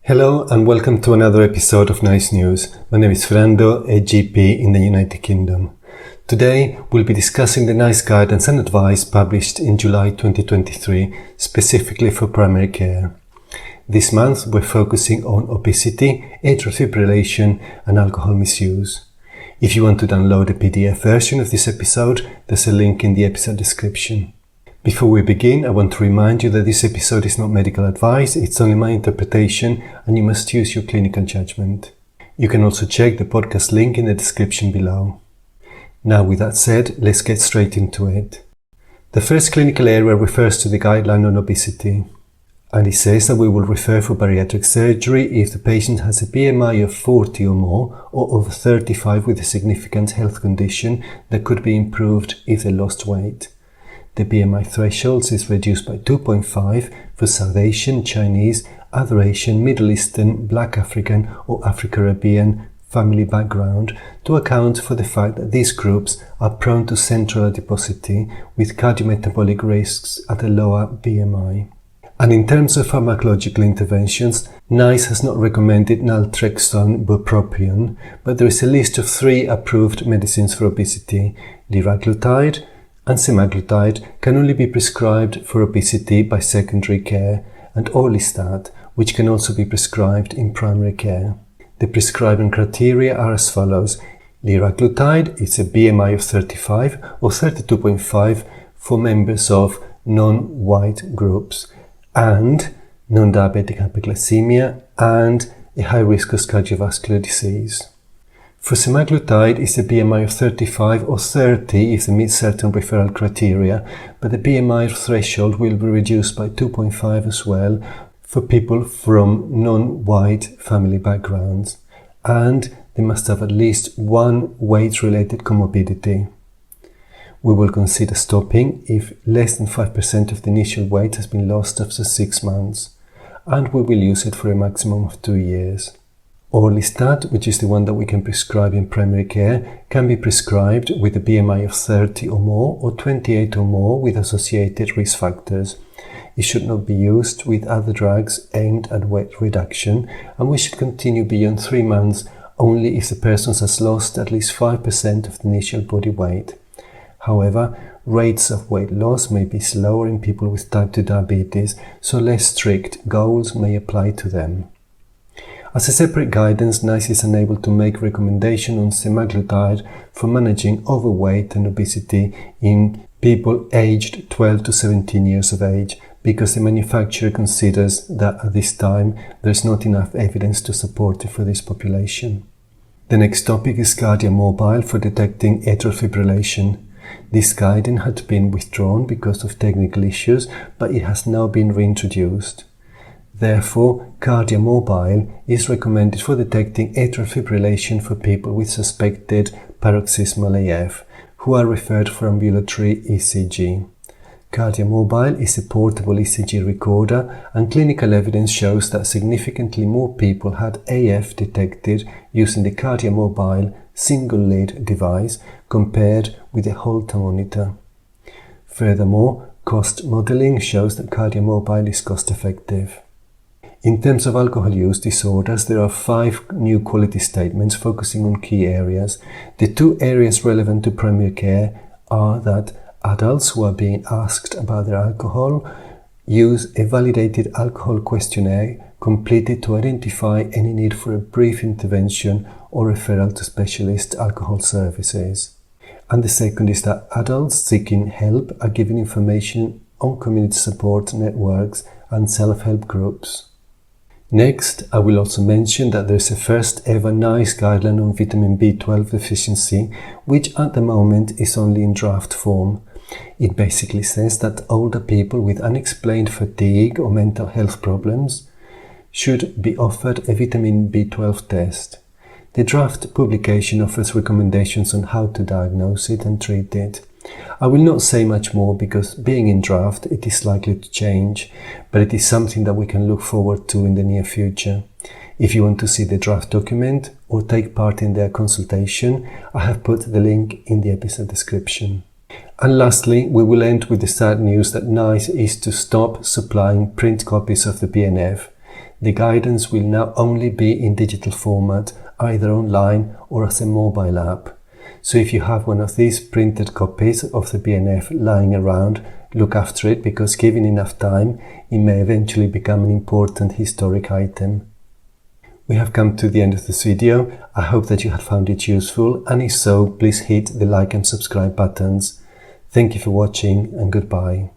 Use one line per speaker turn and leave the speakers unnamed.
Hello and welcome to another episode of Nice News. My name is Fernando, a GP in the United Kingdom. Today we'll be discussing the NICE guidance and advice published in July 2023, specifically for primary care. This month we're focusing on obesity, atrial fibrillation and alcohol misuse. If you want to download a PDF version of this episode, there's a link in the episode description. Before we begin, I want to remind you that this episode is not medical advice, it's only my interpretation and you must use your clinical judgment. You can also check the podcast link in the description below. Now with that said, let's get straight into it. The first clinical area refers to the guideline on obesity, and it says that we will refer for bariatric surgery if the patient has a BMI of 40 or more or over 35 with a significant health condition that could be improved if they lost weight. The BMI threshold is reduced by 2.5 for South Asian, Chinese, other Asian, Middle Eastern, Black African or Afro-Caribbean family background to account for the fact that these groups are prone to central adiposity with cardiometabolic risks at a lower BMI. And in terms of pharmacological interventions, NICE has not recommended naltrexone bupropion, but there is a list of 3 approved medicines for obesity: liraglutide and semaglutide can only be prescribed for obesity by secondary care, and orlistat, which can also be prescribed in primary care. The prescribing criteria are as follows. Liraglutide is a BMI of 35 or 32.5 for members of non-white groups, and non-diabetic hyperglycemia, and a high risk of cardiovascular disease. For semaglutide, it's a BMI of 35 or 30 if they meet certain referral criteria, but the BMI threshold will be reduced by 2.5 as well for people from non-white family backgrounds, and they must have at least one weight-related comorbidity. We will consider stopping if less than 5% of the initial weight has been lost after 6 months, and we will use it for a maximum of 2 years. Orlistat, which is the one that we can prescribe in primary care, can be prescribed with a BMI of 30 or more or 28 or more with associated risk factors. It should not be used with other drugs aimed at weight reduction, and we should continue beyond 3 months only if the person has lost at least 5% of the initial body weight. However, rates of weight loss may be slower in people with type 2 diabetes, so less strict goals may apply to them. As a separate guidance, NICE is unable to make recommendation on semaglutide for managing overweight and obesity in people aged 12 to 17 years of age because the manufacturer considers that at this time there is not enough evidence to support it for this population. The next topic is KardiaMobile for detecting atrial fibrillation. This guidance had been withdrawn because of technical issues, but it has now been reintroduced. Therefore, KardiaMobile is recommended for detecting atrial fibrillation for people with suspected paroxysmal AF, who are referred for ambulatory ECG. KardiaMobile is a portable ECG recorder, and clinical evidence shows that significantly more people had AF detected using the KardiaMobile single-lead device compared with a Holter monitor. Furthermore, cost modeling shows that KardiaMobile is cost-effective. In terms of alcohol use disorders, there are 5 new quality statements focusing on key areas. The 2 areas relevant to primary care are that adults who are being asked about their alcohol use a validated alcohol questionnaire completed to identify any need for a brief intervention or referral to specialist alcohol services. And the second is that adults seeking help are given information on community support networks and self-help groups. Next, I will also mention that there is a first ever NICE guideline on vitamin B12 deficiency, which at the moment is only in draft form. It basically says that older people with unexplained fatigue or mental health problems should be offered a vitamin B12 test. The draft publication offers recommendations on how to diagnose it and treat it. I will not say much more because being in draft it is likely to change, but it is something that we can look forward to in the near future. If you want to see the draft document or take part in their consultation, I have put the link in the episode description. And lastly, we will end with the sad news that NICE is to stop supplying print copies of the BNF. The guidance will now only be in digital format, either online or as a mobile app. So if you have one of these printed copies of the BNF lying around, look after it, because given enough time, it may eventually become an important historic item. We have come to the end of this video. I hope that you have found it useful, and if so, please hit the like and subscribe buttons. Thank you for watching, and goodbye.